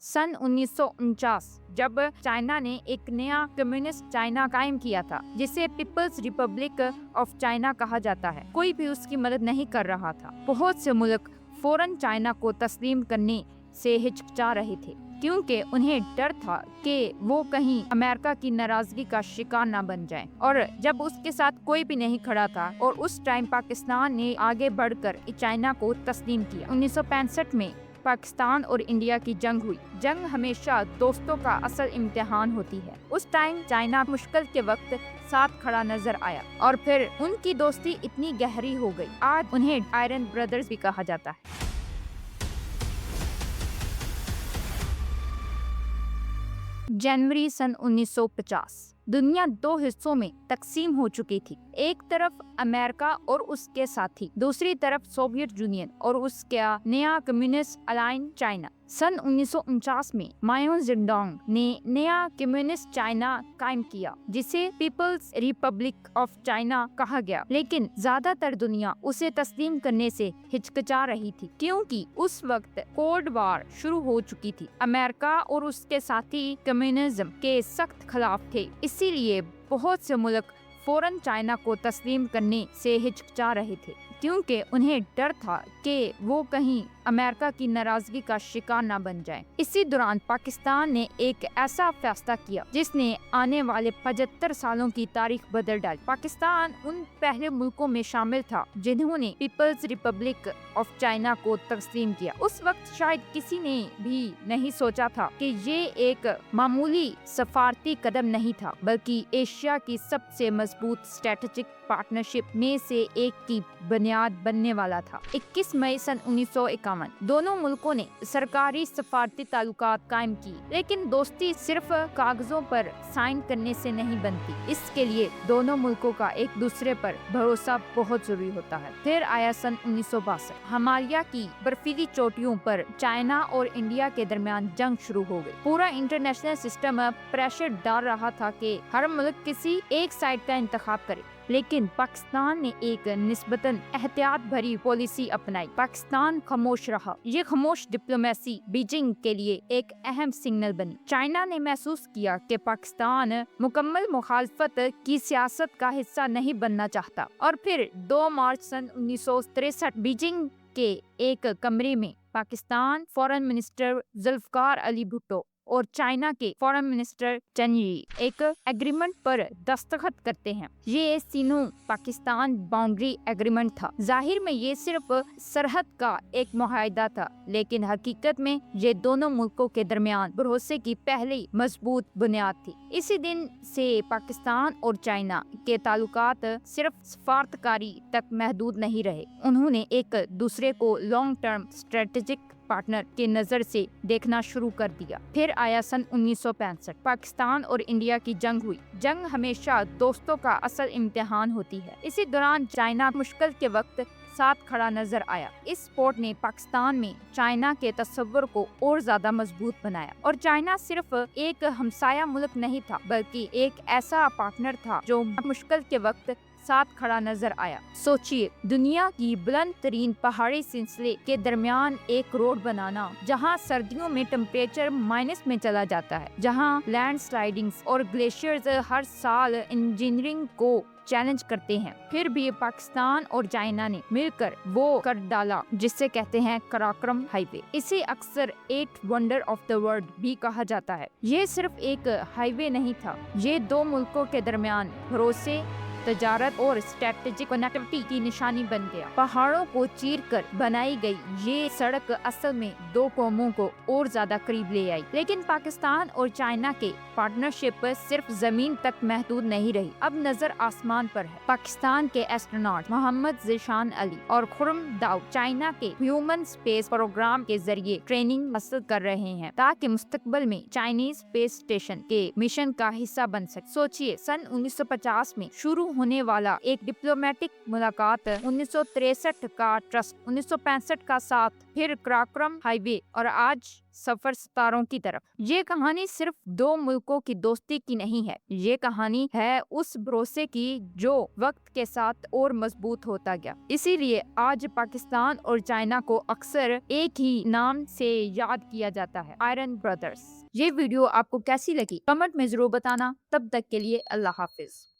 सन 1949 जब चाइना ने एक नया कम्युनिस्ट चाइना कायम किया था, जिसे पीपल्स रिपब्लिक ऑफ चाइना कहा जाता है, कोई भी उसकी मदद नहीं कर रहा था। बहुत से मुल्क फौरन चाइना को तस्लीम करने से हिचकिचा रहे थे, क्योंकि उन्हें डर था कि वो कहीं अमेरिका की नाराजगी का शिकार न बन जाएं। और जब उसके साथ कोई भी नहीं खड़ा था, और उस टाइम पाकिस्तान ने आगे बढ़कर चाइना को तस्लीम किया। 1965 में पाकिस्तान और इंडिया की जंग हुई। जंग हमेशा दोस्तों का असल इम्तिहान होती है। उस टाइम चाइना मुश्किल के वक्त साथ खड़ा नजर आया, और फिर उनकी दोस्ती इतनी गहरी हो गई, आज उन्हें आयरन ब्रदर्स भी कहा जाता है। जनवरी सन 1950 दुनिया दो हिस्सों में तकसीम हो चुकी थी। एक तरफ अमेरिका और उसके साथी, दूसरी तरफ सोवियत यूनियन और उसका नया कम्युनिस्ट अलायंस चाइना। सन 1949 में माओ जेडोंग ने नया कम्युनिस्ट चाइना कायम किया, जिसे पीपल्स रिपब्लिक ऑफ चाइना कहा गया, लेकिन ज्यादातर दुनिया उसे तस्लीम करने से हिचकिचा रही थी, क्योंकि उस वक्त कोल्ड वॉर शुरू हो चुकी थी। अमेरिका और उसके साथी कम्युनिज्म के सख्त खिलाफ थे, इसीलिए बहुत से मुल्क फौरन चाइना को तस्लीम करने से हिचकिचा रहे थे, क्योंकि उन्हें डर था कि वो कहीं अमेरिका की नाराजगी का शिकार न बन जाए। इसी दौरान पाकिस्तान ने एक ऐसा फैसला किया जिसने आने वाले 75 सालों की तारीख बदल डाली। पाकिस्तान उन पहले मुल्कों में शामिल था जिन्होंने पीपल्स रिपब्लिक ऑफ चाइना को तस्लीम किया। उस वक्त शायद किसी ने भी नहीं सोचा था कि ये एक मामूली सफारती कदम नहीं था, बल्कि एशिया की सबसे मजबूत स्ट्रेटेजिक पार्टनरशिप में से एक की बुनियाद बनने वाला था। 21 मई सन 1951 दोनों मुल्कों ने सरकारी सफारती ताल्लुकात कायम की, लेकिन दोस्ती सिर्फ कागजों पर साइन करने से नहीं बनती। इसके लिए दोनों मुल्कों का एक दूसरे पर भरोसा बहुत जरूरी होता है। फिर आया सन 1962। हिमालय की बर्फीली चोटियों पर चाइना और इंडिया के दरमियान जंग शुरू हो गई। पूरा इंटरनेशनल सिस्टम प्रेशर डाल रहा था कि हर मुल्क किसी एक साइड का इंतखाब करे, लेकिन पाकिस्तान ने एक निस्बतन एहतियात भरी पॉलिसी अपनाई। पाकिस्तान खामोश रहा। ये खामोश डिप्लोमेसी बीजिंग के लिए एक अहम सिग्नल बनी। चाइना ने महसूस किया कि पाकिस्तान मुकम्मल मुखालफत की सियासत का हिस्सा नहीं बनना चाहता, और फिर 2 मार्च सन 1963 बीजिंग के एक कमरे में पाकिस्तान फॉरेन मिनिस्टर जुल्फकार अली भुट्टो और चाइना के फॉरेन मिनिस्टर चेन यी एक एग्रीमेंट पर दस्तखत करते हैं। ये सिनो पाकिस्तान बाउंड्री एग्रीमेंट था। जाहिर में ये सिर्फ सरहद का एक मुआहदा था, लेकिन हकीकत में ये दोनों मुल्कों के दरमियान भरोसे की पहली मजबूत बुनियाद थी। इसी दिन से पाकिस्तान और चाइना के ताल्लुकात सिर्फ सफारतकारी तक महदूद नहीं रहे, उन्होंने एक दूसरे को लॉन्ग टर्म स्ट्रेटेजिक पार्टनर के नजर से देखना शुरू कर दिया। फिर आया सन 1965। पाकिस्तान और इंडिया की जंग हुई। जंग हमेशा दोस्तों का असल इम्तिहान होती है। इसी दौरान चाइना मुश्किल के वक्त साथ खड़ा नजर आया। इस स्पोर्ट ने पाकिस्तान में चाइना के तस्वर को और ज्यादा मजबूत बनाया, और चाइना सिर्फ एक हमसाया मुल्क नहीं था, बल्कि एक ऐसा पार्टनर था जो मुश्किल के वक्त साथ खड़ा नजर आया। सोचिए, दुनिया की बुलंद तरीन पहाड़ी सिलसिले के दरमियान एक रोड बनाना, जहां सर्दियों में टेम्परेचर माइनस में चला जाता है, जहां लैंडस्लाइडिंग्स और ग्लेशियर्स हर साल इंजीनियरिंग को चैलेंज करते हैं। फिर भी पाकिस्तान और चाइना ने मिलकर वो कर डाला जिसे कहते हैं कराक्रम हाईवे। इसे अक्सर 8 वंडर ऑफ द वर्ल्ड भी कहा जाता है। ये सिर्फ एक हाईवे नहीं था, ये दो मुल्कों के दरमियान भरोसे, तजारत और स्ट्रेटेजिक कनेक्टिविटी की निशानी बन गया। पहाड़ों को चीर कर बनाई गई ये सड़क असल में दो कौमों को और ज्यादा करीब ले आई। लेकिन पाकिस्तान और चाइना के पार्टनरशिप सिर्फ जमीन तक महदूद नहीं रही, अब नजर आसमान पर है। पाकिस्तान के एस्ट्रोनॉट मोहम्मद ज़ीशान अली और खुर्रम दाऊद चाइना के ह्यूमन स्पेस प्रोग्राम के जरिए ट्रेनिंग हासिल कर रहे हैं, ताकि मुस्तकबिल में चाइनीज स्पेस स्टेशन के मिशन का हिस्सा बन सके। सोचिए, सन 1950 में शुरू شروع ہونے والا ایک ڈپلومیٹک ملاقات، 1963 کا ٹرسٹ، 1965 کا ساتھ، پھر کراکرم ہائی وے اور آج سفر ستاروں کی طرف۔ یہ کہانی صرف دو ملکوں کی دوستی کی نہیں ہے، یہ کہانی ہے اس بھروسے کی جو وقت کے ساتھ اور مضبوط ہوتا گیا۔ اسی لیے آج پاکستان اور چائنا کو اکثر ایک ہی نام سے یاد کیا جاتا ہے، آئرن برادرز۔ یہ ویڈیو آپ کو کیسی لگی کمنٹ میں ضرور بتانا۔ تب تک کے لیے اللہ حافظ۔